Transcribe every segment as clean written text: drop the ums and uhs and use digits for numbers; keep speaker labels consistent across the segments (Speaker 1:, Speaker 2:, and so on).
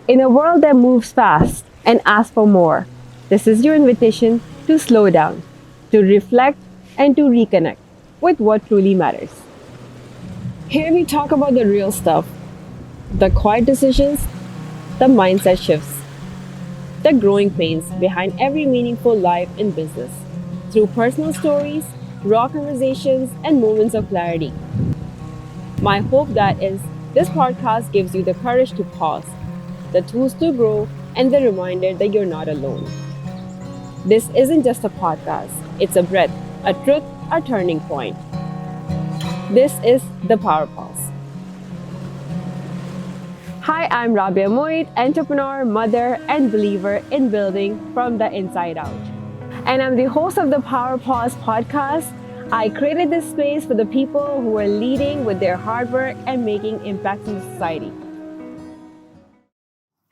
Speaker 1: In a world that moves fast and asks for more, this is your invitation to slow down, to reflect, and to reconnect with what truly matters. Here we talk about the real stuff, the quiet decisions, the mindset shifts, the growing pains behind every meaningful life in business, through personal stories, raw conversations, and moments of clarity. My hope that is this podcast gives you the courage to pause, the tools to grow, and the reminder that you're not alone. This isn't just a podcast, it's a breath, a truth, a turning point. This is the Power Pause. Hi, I'm Rabia Moeed, entrepreneur, mother, and believer in building from the inside out. And I'm the host of the Power Pause podcast. I created this space for the people who are leading with their hard work and making impacts in society.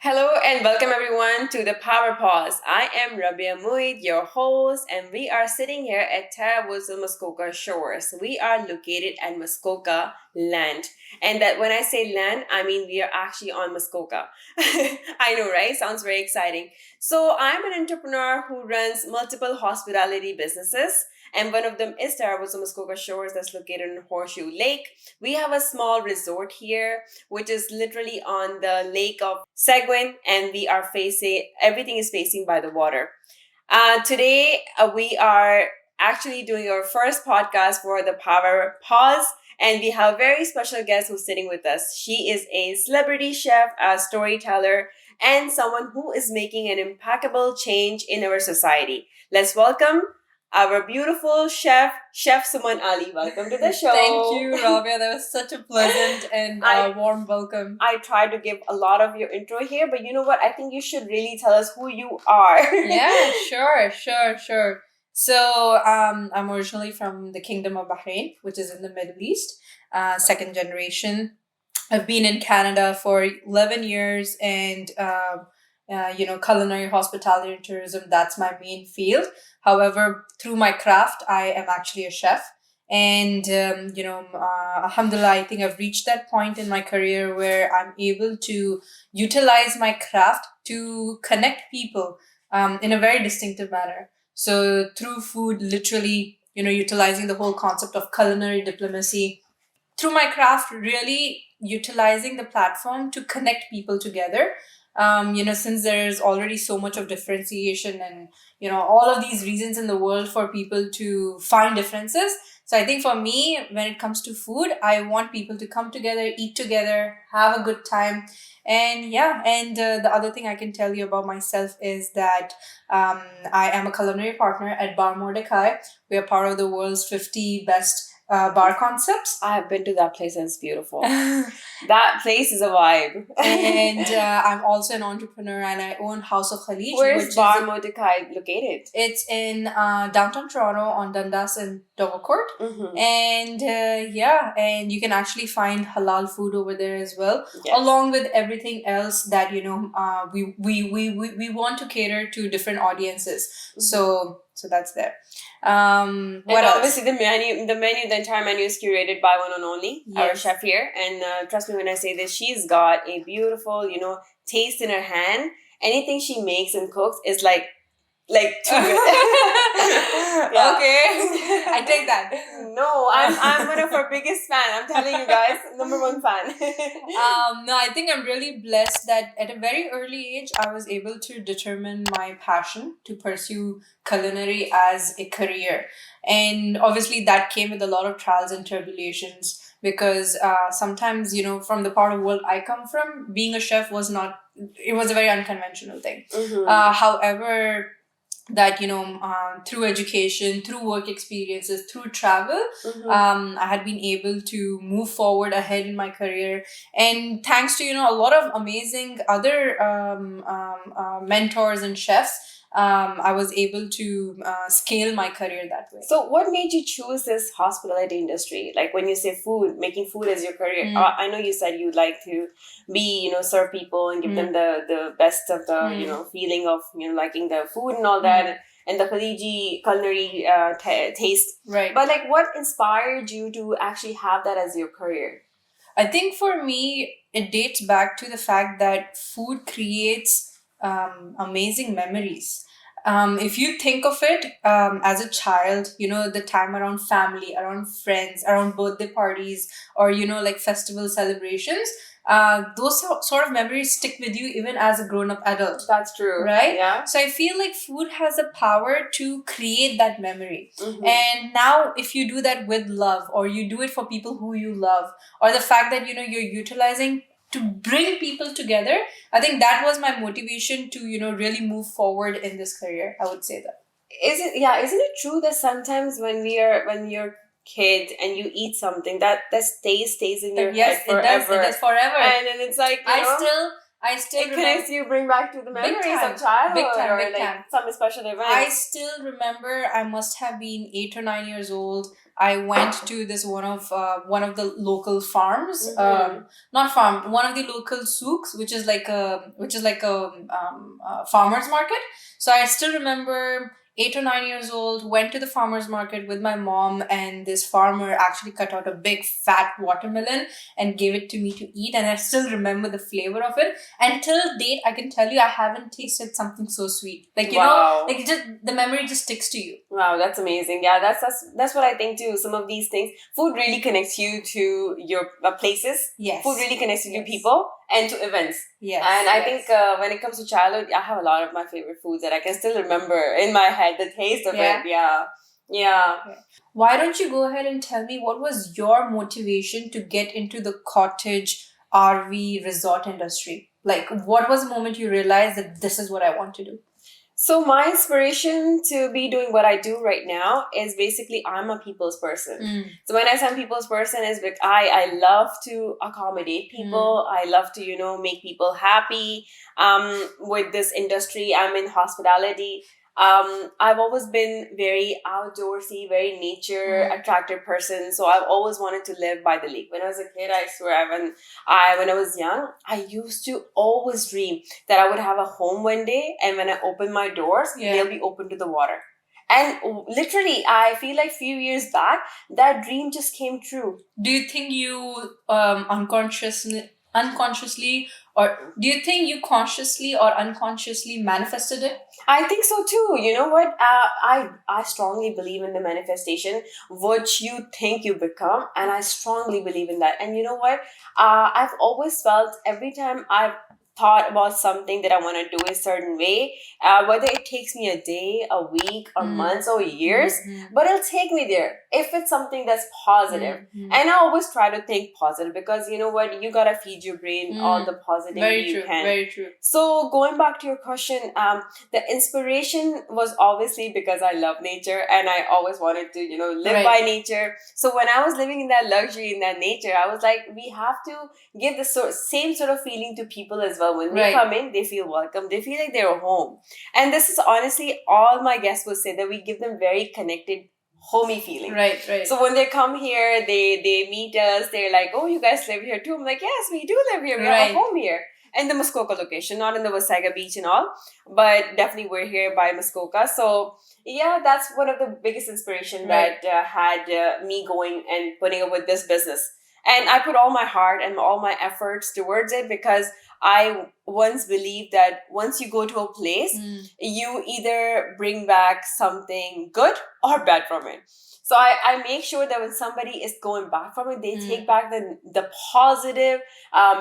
Speaker 1: Hello and welcome everyone to the Power Pause. I am Rabia Moeed, your host, and we are sitting here at 𝒂𝒂𝒃𝒂 shores. We are located at Muskoka land. And that when I say land, I mean we are actually on Muskoka. I know, right? Sounds very exciting. So I'm an entrepreneur who runs multiple hospitality businesses. And one of them is Muskoka Shores that's located in Horseshoe Lake. We have a small resort here which is literally on the lake of Seguin, and we are facing everything is facing by the water. Today we are actually doing our first podcast for the Power Pause, and we have a very special guest who's sitting with us. She is a celebrity chef, a storyteller, and someone who is making an impeccable change in our society. Let's welcome our beautiful Chef Suman Ali. Welcome to the show.
Speaker 2: Thank you, Rabia. That was such a pleasant and warm welcome.
Speaker 1: I tried to give a lot of your intro here, but you know what? I think you should really tell us who you are.
Speaker 2: Yeah, sure. So, I'm originally from the Kingdom of Bahrain, which is in the Middle East, second generation. I've been in Canada for 11 years and, culinary hospitality and tourism, that's my main field. However, through my craft, I am actually a chef. And, alhamdulillah, I think I've reached that point in my career where I'm able to utilize my craft to connect people in a very distinctive manner. So through food, literally, utilizing the whole concept of culinary diplomacy, through my craft, really utilizing the platform to connect people together. Since there's already so much of differentiation and, all of these reasons in the world for people to find differences. So I think for me, when it comes to food, I want people to come together, eat together, have a good time. And the other thing I can tell you about myself is that I am a culinary partner at Bar Mordecai. We are part of the world's 50 best bar concepts.
Speaker 1: I have been to that place and it's beautiful. That place is a vibe.
Speaker 2: And I'm also an entrepreneur and I own House of Khalij.
Speaker 1: Where is Bar Mordecai located?
Speaker 2: It's in downtown Toronto on Dundas and Dovercourt.
Speaker 1: Mm-hmm.
Speaker 2: And and you can actually find halal food over there as well,
Speaker 1: Yes.
Speaker 2: along with everything else that we want to cater to different audiences. Mm-hmm. So that's there.
Speaker 1: And obviously the entire menu is curated by one and only,
Speaker 2: Yes.
Speaker 1: our chef here. And trust me when I say this, she's got a beautiful, taste in her hand. Anything she makes and cooks is like too good.
Speaker 2: Yeah. Okay, I take that.
Speaker 1: No, I'm one of her biggest fan. I'm telling you guys, number one fan.
Speaker 2: No, I think I'm really blessed that at a very early age, I was able to determine my passion to pursue culinary as a career. And obviously that came with a lot of trials and tribulations because sometimes, from the part of the world I come from, being a chef was a very unconventional thing.
Speaker 1: Mm-hmm.
Speaker 2: However, that through education, through work experiences, through travel,
Speaker 1: Mm-hmm.
Speaker 2: I had been able to move forward ahead in my career, and thanks to a lot of amazing other mentors and chefs, I was able to scale my career that way.
Speaker 1: So what made you choose this hospitality industry? Like when you say food, making food as your career, I know you said you'd like to be, serve people and give them the best of the, feeling of, liking the food and all that. And the Khaliji culinary taste.
Speaker 2: Right.
Speaker 1: But like what inspired you to actually have that as your career?
Speaker 2: I think for me, it dates back to the fact that food creates amazing memories. If you think of it as a child, the time around family, around friends, around birthday parties, or, like festival celebrations, those sort of memories stick with you even as a grown up adult.
Speaker 1: That's true.
Speaker 2: Right?
Speaker 1: Yeah.
Speaker 2: So I feel like food has a power to create that memory.
Speaker 1: Mhm.
Speaker 2: And now, if you do that with love, or you do it for people who you love, or the fact that you're utilizing to bring people together, I think that was my motivation to really move forward in this career. I would say that.
Speaker 1: Isn't it true that sometimes when you're kid and you eat something that stays in your
Speaker 2: Yes,
Speaker 1: head
Speaker 2: it does. It
Speaker 1: forever,
Speaker 2: does forever.
Speaker 1: and then it's like
Speaker 2: I still
Speaker 1: it
Speaker 2: remember.
Speaker 1: connects you, bring back to the
Speaker 2: Big
Speaker 1: memories
Speaker 2: time.
Speaker 1: of childhood,
Speaker 2: Big time,
Speaker 1: or
Speaker 2: big
Speaker 1: like
Speaker 2: time.
Speaker 1: some special events.
Speaker 2: I still remember. I must have been 8 or 9 years old. I went to this one of the local farms.
Speaker 1: Mhm.
Speaker 2: Not farm. One of the local souks, which is like a farmers market. So I still remember 8 or 9 years old. Went to the farmers market with my mom, and this farmer actually cut out a big fat watermelon and gave it to me to eat. And I still remember the flavor of it. Until date, I can tell you I haven't tasted something so sweet. Like
Speaker 1: Wow.
Speaker 2: like just the memory just sticks to you.
Speaker 1: Wow, that's amazing. Yeah, that's what I think too. Some of these things, food really connects you to your places.
Speaker 2: Yes.
Speaker 1: Food really connects you to
Speaker 2: Yes.
Speaker 1: people and to events.
Speaker 2: Yes.
Speaker 1: And I
Speaker 2: yes.
Speaker 1: think when it comes to childhood, I have a lot of my favorite foods that I can still remember in my head, the taste of
Speaker 2: Yeah.
Speaker 1: it. Yeah. Yeah.
Speaker 2: Why don't you go ahead and tell me what was your motivation to get into the cottage RV resort industry? Like, what was the moment you realized that this is what I want to do?
Speaker 1: So my inspiration to be doing what I do right now is basically I'm a people's person. So when I say I'm people's person is because I love to accommodate people. I love to make people happy. With this industry, I'm in hospitality. I've always been very outdoorsy, very nature attracted person. So I've always wanted to live by the lake. When I was a kid, I swear, when I was young, I used to always dream that I would have a home one day, and when I open my doors, they'll be open to the water. And literally, I feel like few years back, that dream just came true.
Speaker 2: Do you think you unconsciously, or do you think you consciously or unconsciously manifested it?
Speaker 1: I think so too. You know what? I strongly believe in the manifestation. What you think you become, and I strongly believe in that. And you know what? I've always felt every time I've thought about something that I want to do a certain way, whether it takes me a day, a week, or months, or years, but it'll take me there if it's something that's positive. And I always try to think positive because you know what? You gotta feed your brain all the positivity you can.
Speaker 2: Very true.
Speaker 1: So going back to your question, the inspiration was obviously because I love nature and I always wanted to, live by nature. So when I was living in that luxury, in that nature, I was like, we have to give the same sort of feeling to people as well. When they come in, they feel welcome. They feel like they're home. And this is honestly all my guests will say, that we give them very connected, homey feeling.
Speaker 2: Right.
Speaker 1: So when they come here, they meet us. They're like, "Oh, you guys live here too?" I'm like, "Yes, we do live here. We have a home here." In the Muskoka location, not in the Wasaga beach and all, but definitely we're here by Muskoka. So yeah, that's one of the biggest inspiration that had me going and putting up with this business. And I put all my heart and all my efforts towards it because I once believed that once you go to a place, you either bring back something good or bad from it. So I make sure that when somebody is going back from it, they take back the positive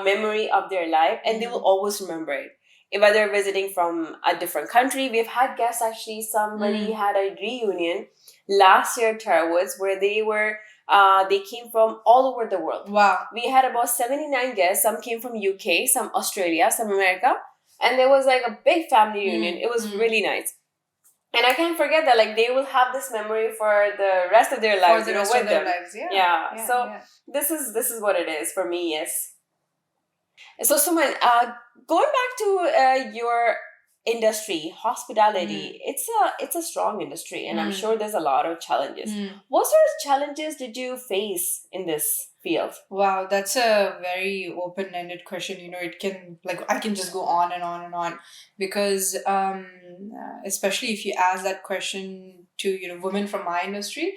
Speaker 1: memory of their life, and they will always remember it. Whether visiting from a different country, we've had guests actually. Somebody had a reunion last year at Tara Woods where they came from all over the world.
Speaker 2: Wow.
Speaker 1: We had about 79 guests. Some came from UK, some Australia, some America, and there was like a big family reunion. It was really nice. And I can't forget that, like, they will have this memory for the rest of their lives.
Speaker 2: For the rest of their lives,
Speaker 1: This is what it is for me. Yes. So, Suman, going back to your industry, hospitality, it's a strong industry, and I'm sure there's a lot of challenges. What sort of challenges did you face in this field?
Speaker 2: Wow, that's a very open-ended question. It can, like, I can just go on and on and on, because especially if you ask that question to women from my industry,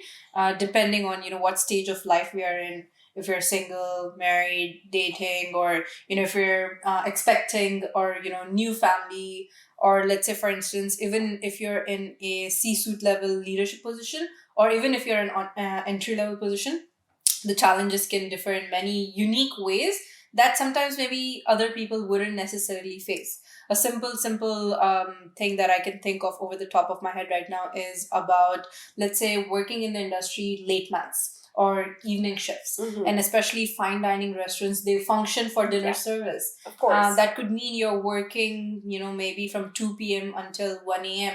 Speaker 2: depending on what stage of life we are in, if you're single, married, dating, or if you're expecting, or new family, or let's say for instance, even if you're in a C-suite level leadership position, or even if you're in entry level position, the challenges can differ in many unique ways that sometimes maybe other people wouldn't necessarily face. A simple thing that I can think of over the top of my head right now is about, let's say, working in the industry late nights or evening shifts. And especially fine dining restaurants, they function for dinner service.
Speaker 1: Of course.
Speaker 2: That could mean you're working, maybe from 2 p.m. until 1 a.m.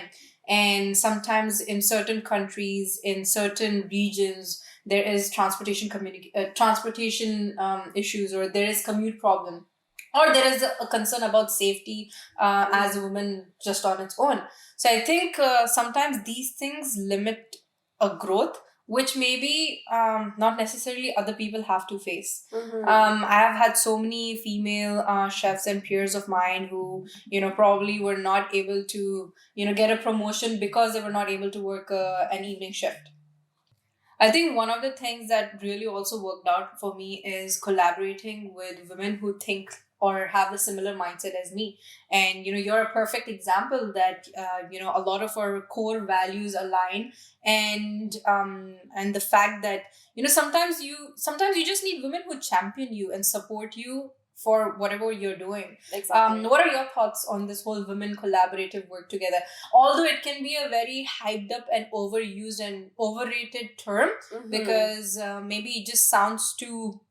Speaker 2: And sometimes in certain countries, in certain regions, there is transportation issues, or there is commute problem, or there is a concern about safety as a woman just on its own. So I think sometimes these things limit a growth which maybe not necessarily other people have to face. I have had so many female chefs and peers of mine who probably were not able to get a promotion because they were not able to work an evening shift. I think one of the things that really also worked out for me is collaborating with women who think or have the similar mindset as me. And you're a perfect example that a lot of our core values align. And the fact that sometimes you just need women who champion you and support you for whatever you're doing.
Speaker 1: Exactly.
Speaker 2: What are your thoughts on this whole women collaborative work together? Although it can be a very hyped up and overused and overrated term, because maybe it sounds too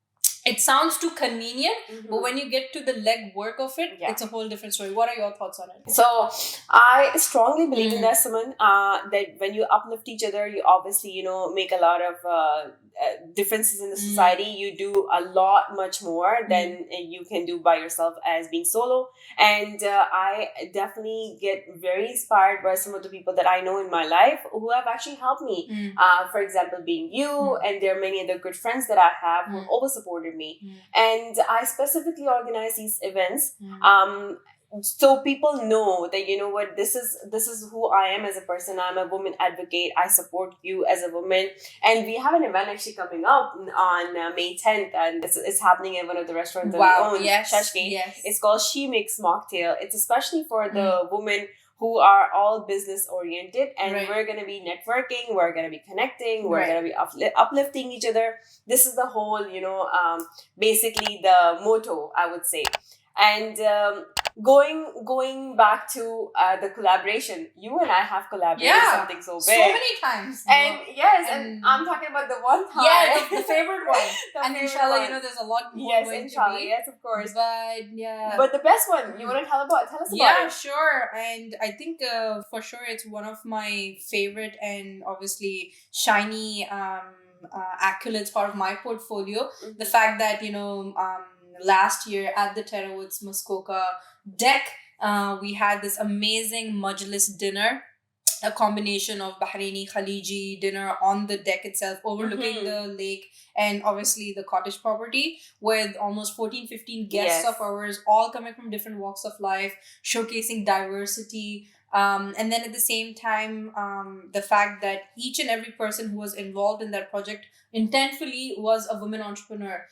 Speaker 2: convenient, but when you get to the leg work of it, it's a whole different story. What are your thoughts on it?
Speaker 1: So I strongly believe in that, Suman, that when you uplift each other, you obviously, make a lot of differences in the society. You do a lot much more than you can do by yourself as being solo. And I definitely get very inspired by some of the people that I know in my life who have actually helped me. For example, being you, and there are many other good friends that I have who have always supported me. And I specifically organize these events so people know that this is who I am as a person. I'm a woman advocate. I support you as a woman, and we have an event actually coming up on May 10th, and it's happening in one of the restaurants that we own, Shashki.
Speaker 2: Yes.
Speaker 1: It's called She Makes Mocktail. It's especially for the women who are all business oriented, and we're going to be networking, we're going to be connecting, we're going to be uplifting each other. This is the whole basically the motto, I would say. And going back to the collaboration, you and I have collaborated something so big,
Speaker 2: so many times.
Speaker 1: And and I'm talking about the one time,
Speaker 2: the favorite one. And inshallah, there's a lot more going to be.
Speaker 1: Yes, of course.
Speaker 2: But
Speaker 1: the best one, you want to tell us about it?
Speaker 2: Yeah, sure. And I think for sure it's one of my favorite and obviously shiny accolades part of my portfolio. The fact that last year at the 𝒂𝒃𝒃𝒊𝒂 deck, we had this amazing majlis dinner, a combination of Bahraini Khaliji dinner on the deck itself, overlooking the lake and obviously the cottage property, with almost 14-15 guests of ours, all coming from different walks of life, showcasing diversity. And then at the same time, the fact that each and every person who was involved in that project intentfully was a woman entrepreneur.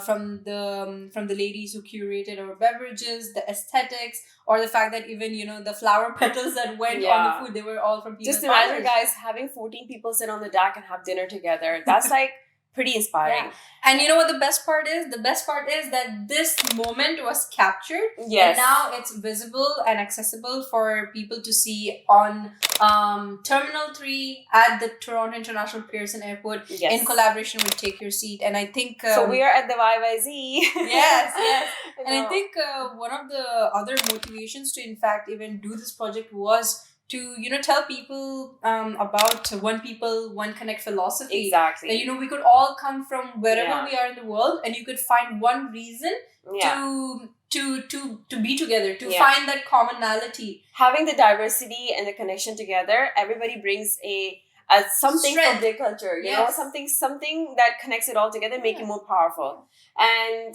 Speaker 2: From the ladies who curated our beverages, the aesthetics, or the fact that even the flower petals that went on the food, they were all from people.
Speaker 1: Just imagine, guys, having 14 people sit on the deck and have dinner together. That's like pretty inspiring.
Speaker 2: And you know what the best part is? The best part is that this moment was captured.
Speaker 1: Yes.
Speaker 2: And now it's visible and accessible for people to see on Terminal 3 at the Toronto International Pearson Airport in collaboration with Take Your Seat. And I think...
Speaker 1: so we are at the YYZ.
Speaker 2: Yes. And I think one of the other motivations to, in fact, even do this project was to tell people about one people, one connect philosophy.
Speaker 1: Exactly.
Speaker 2: That we could all come from wherever we are in the world, and you could find one reason to be together, to find that commonality.
Speaker 1: Having the diversity and the connection together, everybody brings a something from their culture, something that connects it all together, make it more powerful. And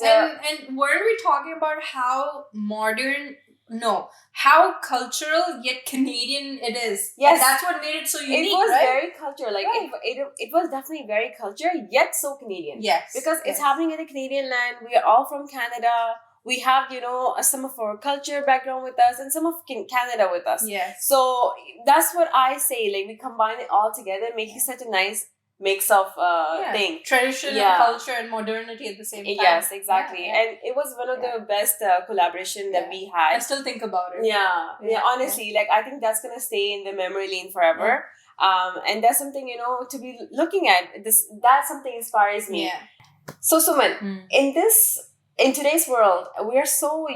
Speaker 2: weren't we talking about how modern No, how cultural yet Canadian it is.
Speaker 1: Yes.
Speaker 2: And that's what made it so unique,
Speaker 1: it was
Speaker 2: right?
Speaker 1: very cultural. Like it was definitely very culture, yet so Canadian.
Speaker 2: Yes.
Speaker 1: Because it's happening in the Canadian land. We are all from Canada. We have, some of our culture background with us and some of Canada with us.
Speaker 2: Yes.
Speaker 1: So that's what I say. Like, we combine it all together, making such a nice mix of thing.
Speaker 2: Tradition and culture and modernity at the same time.
Speaker 1: Yes, exactly. And it was one of the best collaboration that we had.
Speaker 2: I still think about it.
Speaker 1: Yeah, honestly, like, I think that's gonna stay in the memory lane forever. And that's something, to be looking at. That's something inspires me. So, Suman, in today's world, we are so,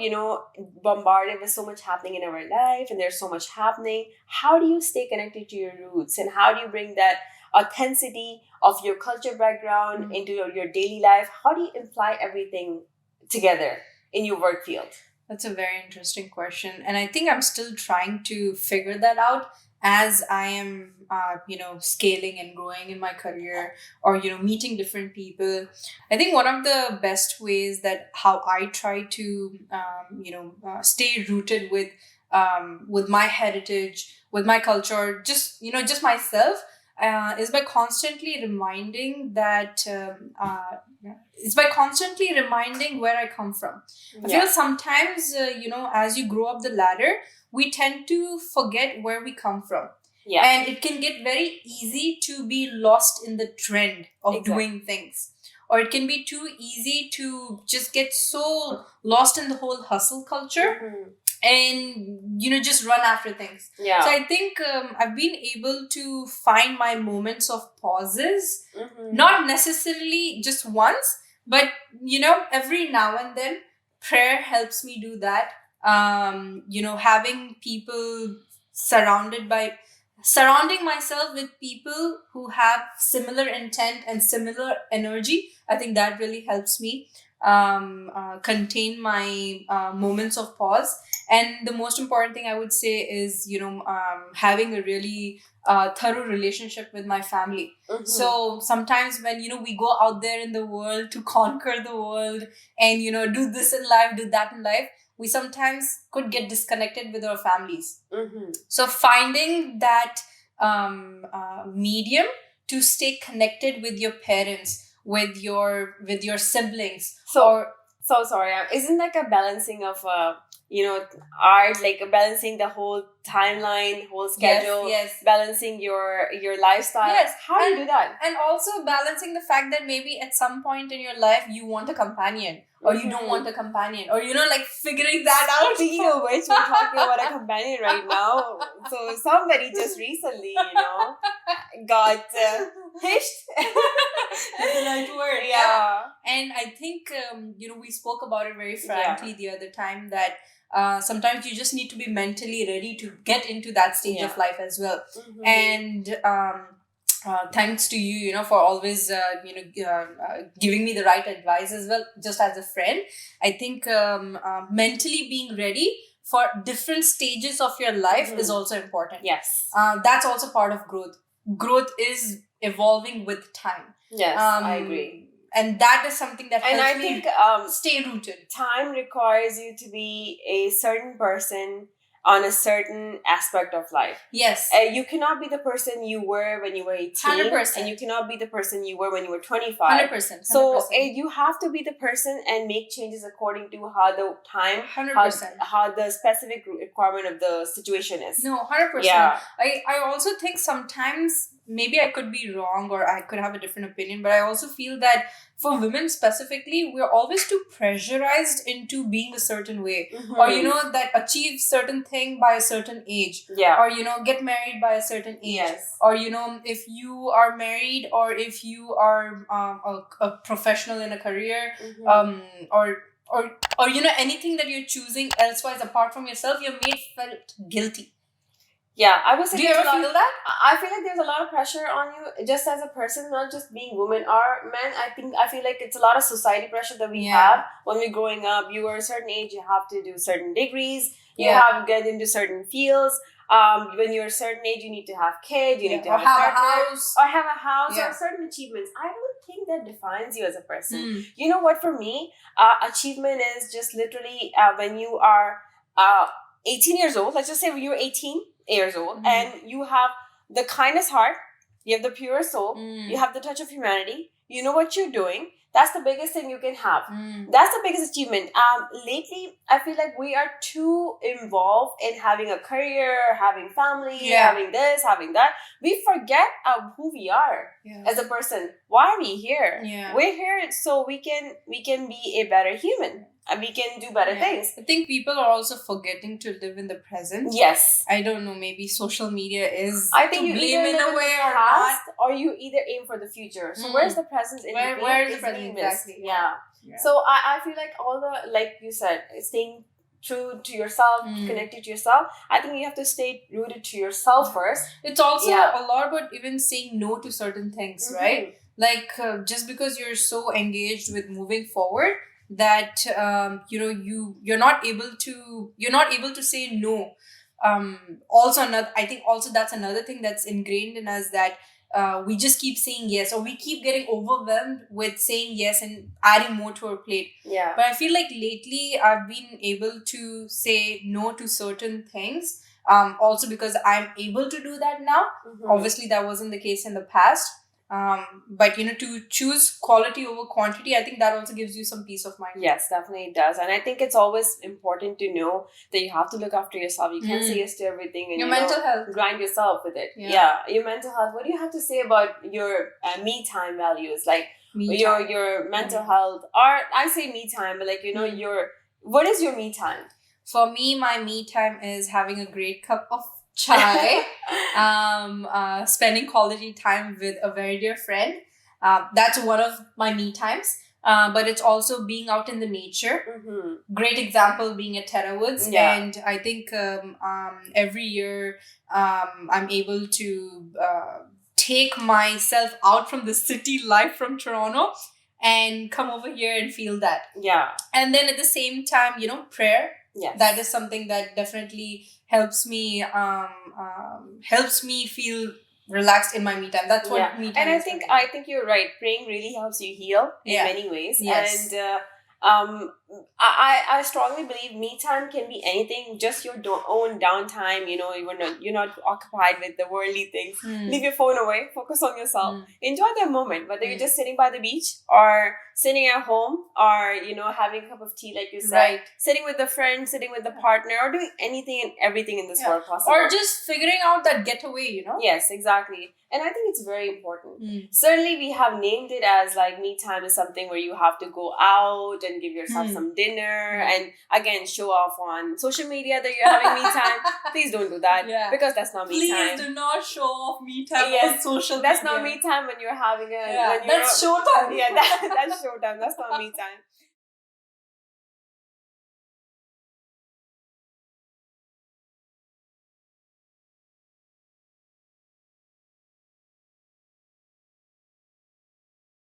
Speaker 1: bombarded with so much happening in our life, and there's so much happening. How do you stay connected to your roots, and how do you bring that authenticity of your culture background into your daily life? How do you imply everything together in your work field?
Speaker 2: That's a very interesting question. And I think I'm still trying to figure that out as I am, scaling and growing in my career, or, meeting different people. I think one of the best ways that how I try to, stay rooted with my heritage, with my culture, just myself, is by constantly reminding that it's by constantly reminding where I come from. I feel sometimes, as you grow up the ladder, we tend to forget where we come from. Yeah. And it can get very easy to be lost in the trend of doing things. Or it can be too easy to just get so lost in the whole hustle culture. And just run after things. So I think I've been able to find my moments of pauses, not necessarily just once, but every now and then. Prayer helps me do that. Having people surrounding myself with people who have similar intent and similar energy, I think that really helps me contain my moments of pause. And the most important thing I would say is, having a really thorough relationship with my family. So sometimes when, we go out there in the world to conquer the world and, do this in life, do that in life, we sometimes could get disconnected with our families. So finding that medium to stay connected with your parents, with your siblings. So
Speaker 1: sorry, isn't like a balancing of art, like balancing the whole timeline, whole schedule, balancing your lifestyle? How do you do that?
Speaker 2: And also balancing the fact that maybe at some point in your life you want a companion, or you don't want a companion, or like figuring that out.
Speaker 1: Speaking of which, we're talking about a companion right now. So somebody just recently, got hitched.
Speaker 2: That's the right word. Yeah. And I think we spoke about it very frankly the other time, that sometimes you just need to be mentally ready to get into that stage of life as well. And thanks to you, for always, giving me the right advice as well, just as a friend. I think mentally being ready for different stages of your life is also important.
Speaker 1: Yes.
Speaker 2: That's also part of growth. Growth is evolving with time.
Speaker 1: Yes, I agree.
Speaker 2: And that is something that helps
Speaker 1: I
Speaker 2: me
Speaker 1: think
Speaker 2: stay rooted.
Speaker 1: Time requires you to be a certain person on a certain aspect of life.
Speaker 2: Yes.
Speaker 1: You cannot be the person you were when you were 18.
Speaker 2: 100%.
Speaker 1: And you cannot be the person you were when you were 25.
Speaker 2: 100%.
Speaker 1: So you have to be the person and make changes according to how the time,
Speaker 2: 100%.
Speaker 1: How the specific requirement of the situation is.
Speaker 2: No, 100%.
Speaker 1: Yeah.
Speaker 2: I also think sometimes, maybe I could be wrong or I could have a different opinion, but I also feel that for women specifically, we're always too pressurized into being a certain way. Or, that achieve certain thing by a certain age.
Speaker 1: Yeah.
Speaker 2: Or, get married by a certain age.
Speaker 1: Yes.
Speaker 2: Or, if you are married, or if you are a professional in a career, or anything that you're choosing elsewise apart from yourself, you're made felt guilty.
Speaker 1: Yeah, I was.
Speaker 2: Do you ever feel that?
Speaker 1: I feel like there's a lot of pressure on you, just as a person, not just being women or men. I feel like it's a lot of society pressure that we have when we're growing up. You are a certain age, you have to do certain degrees. You have to get into certain fields. When you're a certain age, you need to have kids. You need to have a house, or certain achievements. I don't think that defines you as a person. You know what? For me, achievement is just literally when you are uh 18 years old, let's just say you're 18 years old, and you have the kindest heart, you have the purest soul, you have the touch of humanity, you know what you're doing. That's the biggest thing you can have. That's the biggest achievement. Lately, I feel like we are too involved in having a career, having family, having this, having that. We forget who we are as a person. Why are we here? We're here so we can be a better human. And we can do better things.
Speaker 2: I think people are also forgetting to live in the present.
Speaker 1: Yes.
Speaker 2: I don't know, maybe social media is
Speaker 1: I think
Speaker 2: to
Speaker 1: you
Speaker 2: blame
Speaker 1: either
Speaker 2: in
Speaker 1: live
Speaker 2: a way
Speaker 1: the
Speaker 2: or
Speaker 1: past,
Speaker 2: not.
Speaker 1: or you either aim for the future. So where's the present in between?
Speaker 2: Where is the
Speaker 1: It's
Speaker 2: present
Speaker 1: being missed.
Speaker 2: exactly?
Speaker 1: Yeah. So I feel like all the, like you said, staying true to yourself, connected to yourself. I think you have to stay rooted to yourself first.
Speaker 2: It's also a lot about even saying no to certain things, right? Like just because you're so engaged with moving forward that you're not able to say no. Also another, I think also that's another thing that's ingrained in us, that we just keep saying yes, or we keep getting overwhelmed with saying yes and adding more to our plate. But I feel like lately I've been able to say no to certain things, also because I'm able to do that now. Obviously that wasn't the case in the past. But to choose quality over quantity, I think that also gives you some peace of mind.
Speaker 1: Yes, definitely it does. And I think it's always important to know that you have to look after yourself. You can't say yes to everything and
Speaker 2: your mental health,
Speaker 1: grind yourself with it. Your mental health. What do you have to say about your me time values? Like your mental health, or I say me time, but like your, what is your me time?
Speaker 2: For me, my me time is having a great cup of chai, spending quality time with a very dear friend. That's one of my me times. But it's also being out in the nature. Great example being at Terra Woods. And I think every year I'm able to take myself out from the city life from Toronto and come over here and feel that. And then at the same time, prayer. That is something that definitely helps me feel relaxed in my me time. That's what me time
Speaker 1: and
Speaker 2: is.
Speaker 1: And I think you're right. Praying really helps you heal in many ways. And I strongly believe me time can be anything, just your own downtime. You're not occupied with the worldly things. Leave your phone away, focus on yourself, enjoy that moment, whether you're just sitting by the beach or sitting at home, or having a cup of tea, like you said, sitting with a friend, sitting with a partner, or doing anything and everything in this world possible,
Speaker 2: or just figuring out that getaway.
Speaker 1: Yes, exactly. And I think it's very important. Certainly we have named it as like me time is something where you have to go out and give yourself some dinner and again show off on social media that you're having me time. Please don't do that, because that's not me time.
Speaker 2: Please do not show off me time on social media.
Speaker 1: That's not me time when you're having a
Speaker 2: that's showtime.
Speaker 1: That's showtime. That's not me time.